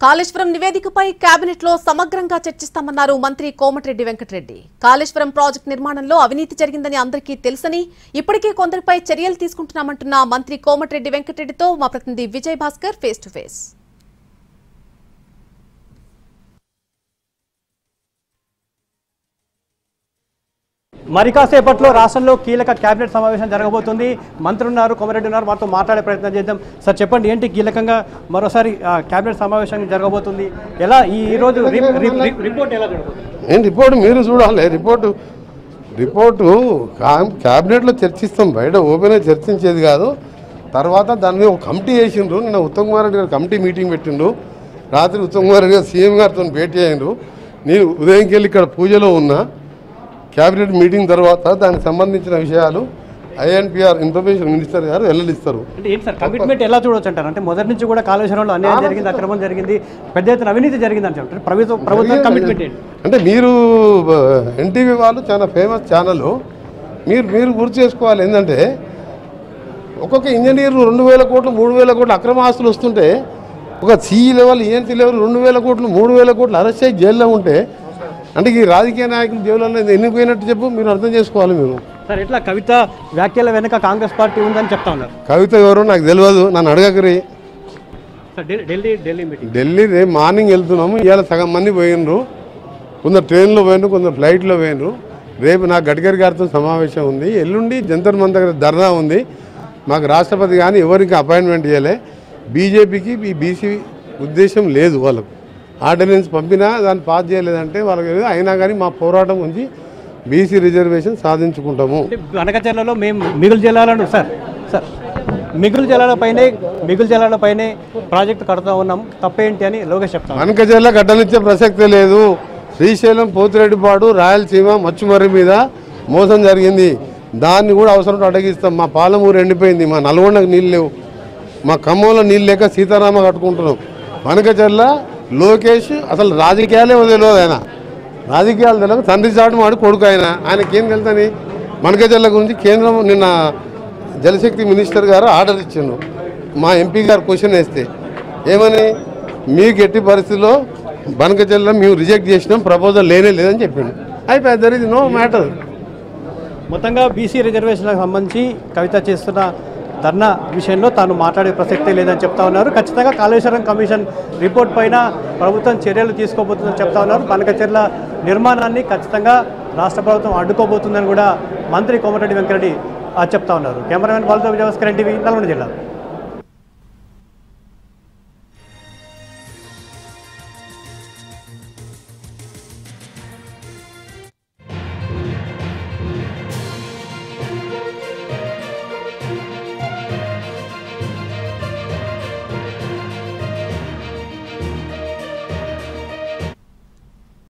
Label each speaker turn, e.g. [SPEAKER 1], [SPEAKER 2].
[SPEAKER 1] Kaleshwaram నివేదికపై cabinet లో సమగ్రంగా చర్చిస్తామన్నారు మంత్రి కోమటిరెడ్డి వెంకటరెడ్డి. కాళేశ్వరం ప్రాజెక్టు నిర్మాణంలో అవినీతి జరిగిందని అందరికీ తెలుసని, ఇప్పటికే కొందరిపై చర్యలు తీసుకుంటున్నామంటున్న మంత్రి కోమటిరెడ్డి వెంకటరెడ్డితో మా ప్రతినిధి Vijay Bhaskar face to face.
[SPEAKER 2] మరి కాసేపట్లో రాష్ట్రంలో కీలక కేబినెట్ సమావేశం జరగబోతుంది. మంత్రులు ఉన్నారు, కోమరెడ్డి ఉన్నారు, వారితో మాట్లాడే ప్రయత్నం చేద్దాం. సార్ చెప్పండి, ఏంటి కీలకంగా మరోసారి కేబినెట్ సమావేశం జరగబోతుంది? ఎలా ఈ రోజు రిపోర్ట్ ఎలా జరగబోతుంది?
[SPEAKER 3] రిపోర్ట్ మీరు చూడాలి. రిపోర్టు క్యాబినెట్లో చర్చిస్తాం, బయట ఓపెన్గా చర్చించేది కాదు. తర్వాత దాని మీద ఒక కమిటీ వేసిండ్రు. నిన్న ఉత్తమ్ కుమార్ రెడ్డి గారు కమిటీ మీటింగ్ పెట్టిండ్రు. రాత్రి ఉత్తమ్ కుమార్ రెడ్డి గారు సీఎం గారితో భేటీ అయ్యిండ్రు. నేను ఉదయంకి వెళ్ళి ఇక్కడ పూజలో ఉన్నా. క్యాబినెట్ మీటింగ్ తర్వాత దానికి సంబంధించిన విషయాలు ఐఎన్పిఆర్ ఇన్ఫర్మేషన్ మినిస్టర్ గారు వెల్లడిస్తారు.
[SPEAKER 2] అంటే ఏంటి సార్ కమిట్మెంట్ ఎలా చూడవచ్చు అంటారు? అంటే మొదటి నుంచి కూడా కాళేశ్వరంలో అన్యాయం జరిగింది, అక్రమం జరిగింది, పెద్ద ఎత్తున అవినీతి జరిగింది అని చెప్తారు. ప్రభుత్వం కమిట్మెంట్ ఏంటి
[SPEAKER 3] అంటే మీరు ఎన్టీవీ వాళ్ళు చాలా ఫేమస్ ఛానల్, మీరు గుర్తు చేసుకోవాలి. ఏంటంటే ఒక్కొక్క ఇంజనీర్ 2,000 కోట్లు 3,000 కోట్లు అక్రమ ఆస్తులు వస్తుంటే ఒక సిఈ లెవెల్ ఈఎన్సీ లెవెల్ 2,000 కోట్లు 3,000 కోట్లు అరెస్ట్ అయ్యి జైల్లో ఉంటే అంటే ఈ రాజకీయ నాయకులు జైల్లో ఎన్ని పోయినట్టు చెప్పు, మీరు అర్థం చేసుకోవాలి. మీరు
[SPEAKER 2] సార్ ఇట్లా కవిత వ్యాఖ్యల వెనక కాంగ్రెస్ పార్టీ ఉందని చెప్తా ఉన్నారు.
[SPEAKER 3] కవిత ఎవరో నాకు తెలియదు, నన్ను అడగకరి.
[SPEAKER 2] ఢిల్లీ
[SPEAKER 3] రేపు మార్నింగ్ వెళ్తున్నాము. ఇవాళ సగం మంది పోయినరు, కొందరు ట్రైన్లో పోయినరు, కొందరు ఫ్లైట్లో పోయినరు. రేపు నాకు గడ్కరీ గారితో సమావేశం ఉంది. ఎల్లుండి జంతర్ మంతర్ దగ్గర ధర్నా ఉంది. మాకు రాష్ట్రపతి కానీ ఎవరికి అపాయింట్మెంట్ ఇవ్వలే. బీజేపీకి ఈ బీసీ ఉద్దేశం లేదు. వాళ్ళకు ఆర్డినెన్స్ పంపినా దాన్ని పాస్ చేయలేదంటే వాళ్ళకి అయినా కానీ మా పోరాటం ఉంచి బీసీ రిజర్వేషన్ సాధించుకుంటాము.
[SPEAKER 2] అనకచర్లలో మేము మిగులు జిల్లాలను మిగులు జిల్లాలపైనే ప్రాజెక్టు కడుతూ ఉన్నాం, తప్పేంటి అని లోకేష్ చెప్తాం.
[SPEAKER 3] అనకచర్ల గడ్డనిచ్చే ప్రసక్తే లేదు. శ్రీశైలం, పోతిరెడ్డిపాడు, రాయలసీమ, మచ్చుమర్రి మీద మోసం జరిగింది. దాన్ని కూడా అవసరం అడగిస్తాం. మా పాలమూరు ఎండిపోయింది, మా నల్గొండకు నీళ్ళు లేవు, మా ఖమ్మంలో నీళ్ళు లేక సీతారామ కట్టుకుంటున్నాం. అనకచర్ల లోకేష్ అసలు రాజకీయాలే తెలియదు. ఆయన రాజకీయాలు తెలియదు, తండ్రి చాటు మాడు కొడుకు. ఆయనకేం తెలుసని మనకచర్ల గురించి కేంద్రం నిన్న జలశక్తి మినిస్టర్ గారు ఆర్డర్ ఇచ్చిండు. మా ఎంపీ గారు క్వశ్చన్ వేస్తే ఏమని, మీకు ఎట్టి పరిస్థితుల్లో బనకచర్ల మేము రిజెక్ట్ చేసినాం, ప్రపోజల్ లేదని చెప్పిండు. అయిపోయి దర్ ఇస్ నో మ్యాటర్.
[SPEAKER 2] మొత్తంగా బీసీ రిజర్వేషన్లకు సంబంధించి కవిత చేస్తున్న ధర్నా విషయంలో తాను మాట్లాడే ప్రసక్తే లేదని చెప్తా ఉన్నారు. ఖచ్చితంగా కాళేశ్వరం కమిషన్ రిపోర్ట్ పైన ప్రభుత్వం చర్యలు తీసుకోబోతుందని చెప్తా ఉన్నారు. బనకచర్ల నిర్మాణాన్ని ఖచ్చితంగా రాష్ట్ర ప్రభుత్వం అడ్డుకోబోతుందని కూడా మంత్రి కోమటిరెడ్డి వెంకటరెడ్డి చెప్తా ఉన్నారు. కెమెరామెన్ బాలతో విజయభాస్కర్, ఎన్టీవీ, నల్గొండ జిల్లా.